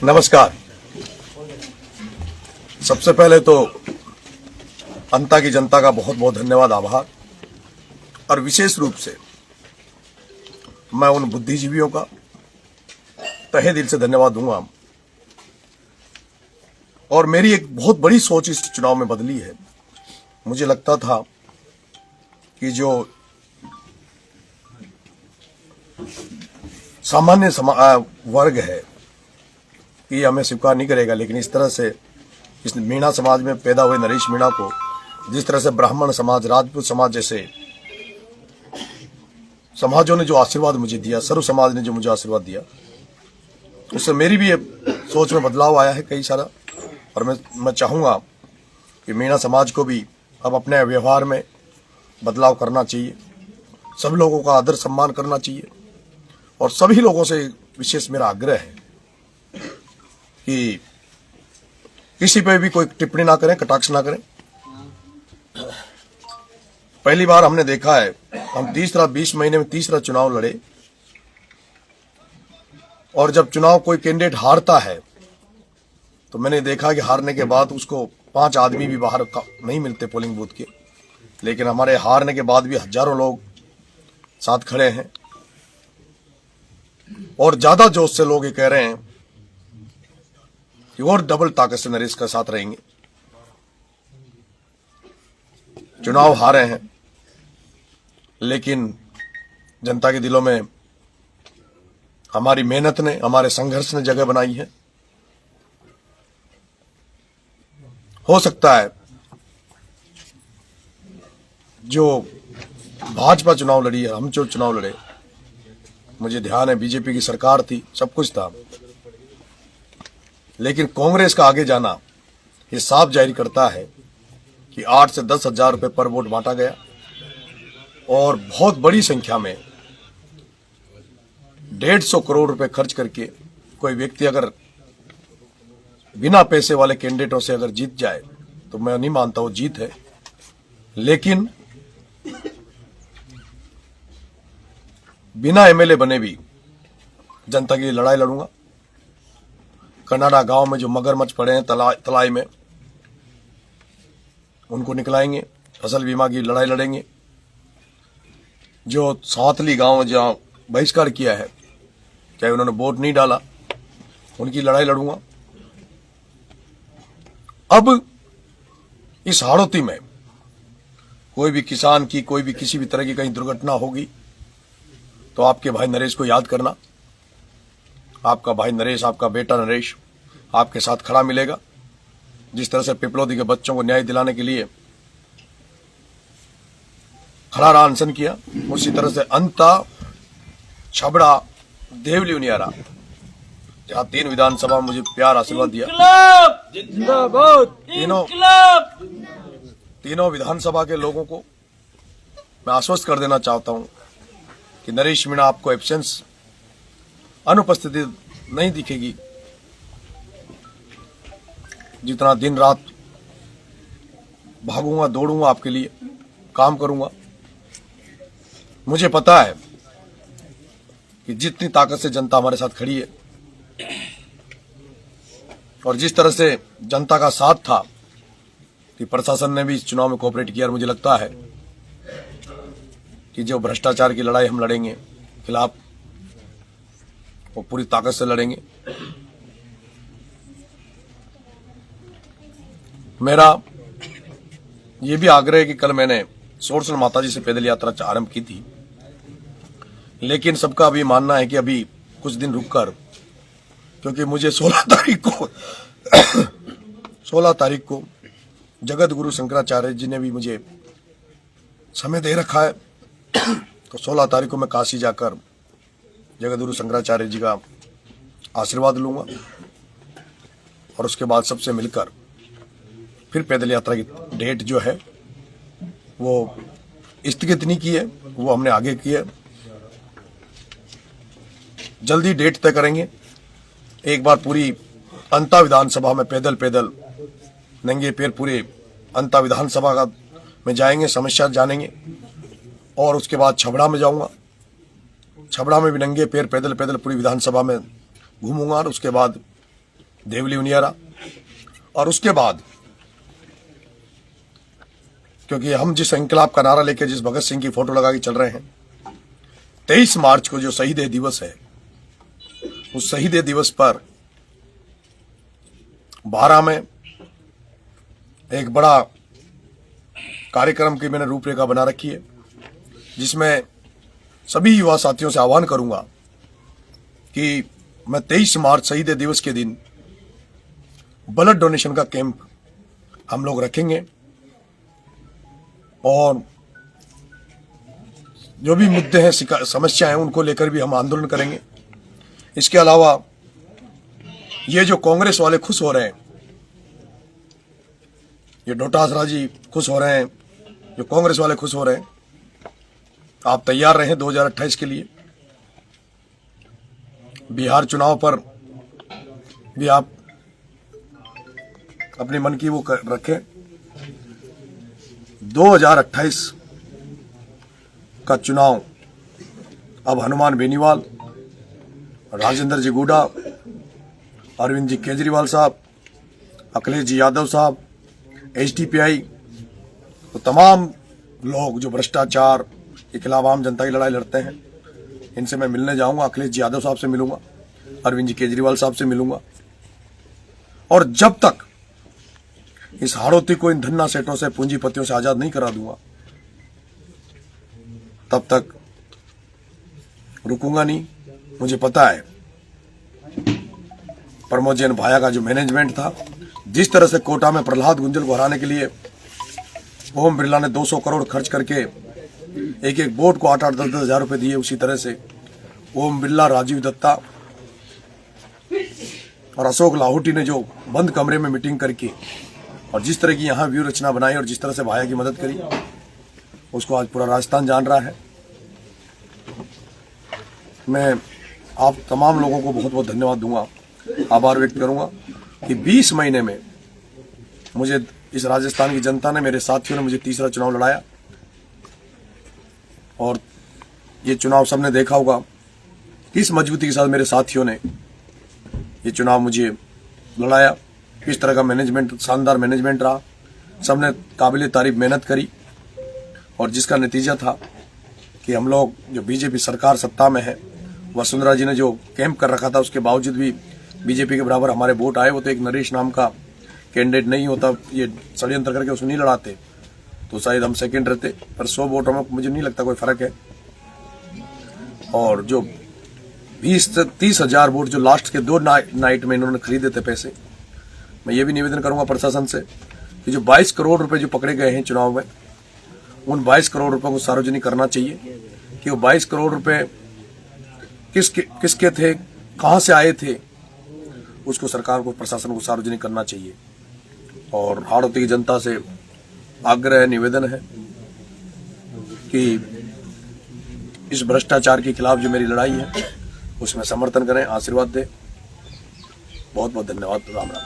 नमस्कार। सबसे पहले तो अंता की जनता का बहुत बहुत धन्यवाद, आभार। और विशेष रूप से मैं उन बुद्धिजीवियों का तहे दिल से धन्यवाद दूंगा। और मेरी एक बहुत बड़ी सोच इस चुनाव में बदली है। मुझे लगता था कि जो सामान्य वर्ग है कि हमें स्वीकार नहीं करेगा, लेकिन इस तरह से इस मीणा समाज में पैदा हुए नरेश मीणा को, जिस तरह से ब्राह्मण समाज, राजपूत समाज जैसे समाजों ने जो आशीर्वाद मुझे दिया, सर्व समाज ने जो मुझे आशीर्वाद दिया, उससे मेरी भी सोच में बदलाव आया है कई सारा। और मैं चाहूँगा कि मीणा समाज को भी अब अपने व्यवहार में बदलाव करना चाहिए, सब लोगों का आदर सम्मान करना चाहिए। और सभी लोगों से विशेष मेरा आग्रह है कि किसी पे भी कोई टिप्पणी ना करें, कटाक्ष ना करें। पहली बार हमने देखा है, हम 20 महीने में तीसरा चुनाव लड़े, और जब चुनाव कोई कैंडिडेट हारता है तो मैंने देखा कि हारने के बाद उसको 5 आदमी भी बाहर नहीं मिलते पोलिंग बूथ के, लेकिन हमारे हारने के बाद भी हजारों लोग साथ खड़े हैं। और ज्यादा जोश से लोग ये कह रहे हैं कि और डबल ताकत से नरेश का साथ रहेंगे। चुनाव हारे हैं, लेकिन जनता के दिलों में हमारी मेहनत ने, हमारे संघर्ष ने जगह बनाई है। हो सकता है जो भाजपा चुनाव लड़ी है, हम जो चुनाव लड़े, मुझे ध्यान है बीजेपी की सरकार थी, सब कुछ था, लेकिन कांग्रेस का आगे जाना ये साफ जाहिर करता है कि 8 से 10 हजार रुपए पर वोट बांटा गया। और बहुत बड़ी संख्या में 150 करोड़ रुपए खर्च करके कोई व्यक्ति अगर बिना पैसे वाले कैंडिडेटों से अगर जीत जाए तो मैं नहीं मानता वो जीत है। लेकिन बिना एमएलए बने भी जनता की लड़ाई लड़ूंगा। कनाडा गांव में जो मगरमच्छ पड़े हैं तलाई में, उनको निकलाएंगे। फसल बीमा की लड़ाई लड़ेंगे। जो सातली गांव जहां बहिष्कार किया है, चाहे उन्होंने वोट नहीं डाला, उनकी लड़ाई लड़ूंगा। अब इस हाड़ौती में कोई भी किसान की, कोई भी किसी भी तरह की कहीं दुर्घटना होगी तो आपके भाई नरेश को याद करना। आपका भाई नरेश, आपका बेटा नरेश आपके साथ खड़ा मिलेगा। जिस तरह से पिपलौदी के बच्चों को न्याय दिलाने के लिए खड़ा रहा, अनशन किया, उसी तरह से अंता, छबड़ा, देवली, उनियारा, जहां 3 विधानसभा मुझे प्यार आशीर्वाद दिया, तीनों विधानसभा के लोगों को मैं आश्वस्त कर देना चाहता हूं कि नरेश मीणा आपको एब्सेंस, अनुपस्थिति नहीं दिखेगी। जितना दिन रात भागूंगा, दौड़ूंगा, आपके लिए काम करूंगा। मुझे पता है कि जितनी ताकत से जनता हमारे साथ खड़ी है और जिस तरह से जनता का साथ था कि प्रशासन ने भी इस चुनाव में कोऑपरेट किया। और मुझे लगता है कि जो भ्रष्टाचार की लड़ाई हम लड़ेंगे खिलाफ, वो पूरी ताकत से लड़ेंगे। मेरा ये भी आग्रह है कि कल मैंने सोरसल माताजी से पैदल यात्रा आरंभ की थी, लेकिन सबका अभी मानना है कि अभी कुछ दिन रुककर, क्योंकि मुझे 16 तारीख को जगत गुरु शंकराचार्य जी ने भी मुझे समय दे रखा है। तो 16 तारीख को मैं काशी जाकर जगत गुरु शंकराचार्य जी का आशीर्वाद लूंगा और उसके बाद सबसे मिलकर फिर पैदल यात्रा की डेट जो है वो स्थगित नहीं की है, वो हमने आगे की है। जल्दी डेट तय करेंगे। एक बार पूरी अंता विधानसभा में पैदल नंगे पैर पूरे अंता विधानसभा का में जाएंगे, समस्या जानेंगे। और उसके बाद छबड़ा में जाऊंगा, छबड़ा में भी नंगे पैर पैदल पूरी विधानसभा में घूमूंगा। और उसके बाद देवली उनियारा। और उसके बाद क्योंकि हम जिस इंकलाब का नारा लेकर जिस भगत सिंह की फोटो लगा के चल रहे हैं, 23 मार्च को जो शहीद दिवस है, उस शहीद दिवस पर 12 में एक बड़ा कार्यक्रम की मैंने रूपरेखा बना रखी है, जिसमें सभी युवा साथियों से आह्वान करूंगा कि मैं 23 मार्च शहीद दिवस के दिन ब्लड डोनेशन का कैंप हम लोग रखेंगे और जो भी मुद्दे हैं, समस्या हैं, उनको लेकर भी हम आंदोलन करेंगे। इसके अलावा ये जो कांग्रेस वाले खुश हो रहे हैं, ये डोटासरा जी खुश हो रहे हैं, जो कांग्रेस वाले खुश हो रहे हैं, आप तैयार रहें 2028 के लिए। बिहार चुनाव पर भी आप अपने मन की वो रखें। 2028 का चुनाव अब हनुमान बेनीवाल, राजेंद्र जी गुडा, अरविंद जी केजरीवाल साहब, अखिलेश जी यादव साहब, HDPI, तो तमाम लोग जो भ्रष्टाचार के खिलाफ आम जनता की लड़ाई लड़ते हैं, इनसे मैं मिलने जाऊंगा। अखिलेश जी यादव साहब से मिलूंगा, अरविंद जी केजरीवाल साहब से मिलूंगा। और जब तक इस हाड़ौती को इन धन्ना सेठों से, पूंजीपतियों से आजाद नहीं करा दूंगा, तब तक रुकूंगा नहीं। मुझे पता है प्रमोद जैन भाया का जो मैनेजमेंट था, जिस तरह से कोटा में प्रहलाद गुंजल को हराने के लिए ओम बिरला ने 200 करोड़ खर्च करके एक एक वोट को 8-8, 10-10 हजार रुपए दिए, उसी तरह से ओम बिरला, राजीव दत्ता और अशोक लाहौटी ने जो बंद कमरे में मीटिंग करके और जिस तरह की यहाँ व्यू रचना बनाई और जिस तरह से भाया की मदद करी, उसको आज पूरा राजस्थान जान रहा है। मैं आप तमाम लोगों को बहुत बहुत धन्यवाद दूंगा, आभार व्यक्त करूंगा कि 20 महीने में मुझे इस राजस्थान की जनता ने, मेरे साथियों ने मुझे तीसरा चुनाव लड़ाया। और ये चुनाव सबने देखा होगा किस मजबूती के साथ मेरे साथियों ने ये चुनाव मुझे लड़ाया, किस तरह का मैनेजमेंट, शानदार मैनेजमेंट रहा। सबने काबिल तारीफ मेहनत करी और जिसका नतीजा था कि हम लोग, जो बीजेपी सरकार सत्ता में है, वसुंधरा जी ने जो कैंप कर रखा था, उसके बावजूद भी बीजेपी के बराबर हमारे वोट आए। वो तो एक नरेश नाम का कैंडिडेट नहीं होता, ये षड्यंत्र करके उसको नहीं लड़ाते तो शायद हम सेकंड रहते, पर 100 वोटों में मुझे नहीं लगता कोई फर्क है। और जो 20 से 30 हजार वोट जो लास्ट के 2 नाइट में इन्होंने खरीदे थे पैसे, मैं ये भी निवेदन करूंगा प्रशासन से कि जो 22 करोड़ रुपए जो पकड़े गए हैं चुनाव में, उन 22 करोड़ रुपए को सार्वजनिक करना चाहिए कि वो 22 करोड़ रुपए किसके थे, कहां से आए थे, उसको सरकार को, प्रशासन को सार्वजनिक करना चाहिए। और हाड़ौती की जनता से आग्रह, निवेदन है कि इस भ्रष्टाचार के खिलाफ जो मेरी लड़ाई है उसमें समर्थन करें, आशीर्वाद दें। बहुत बहुत धन्यवाद। राम राम।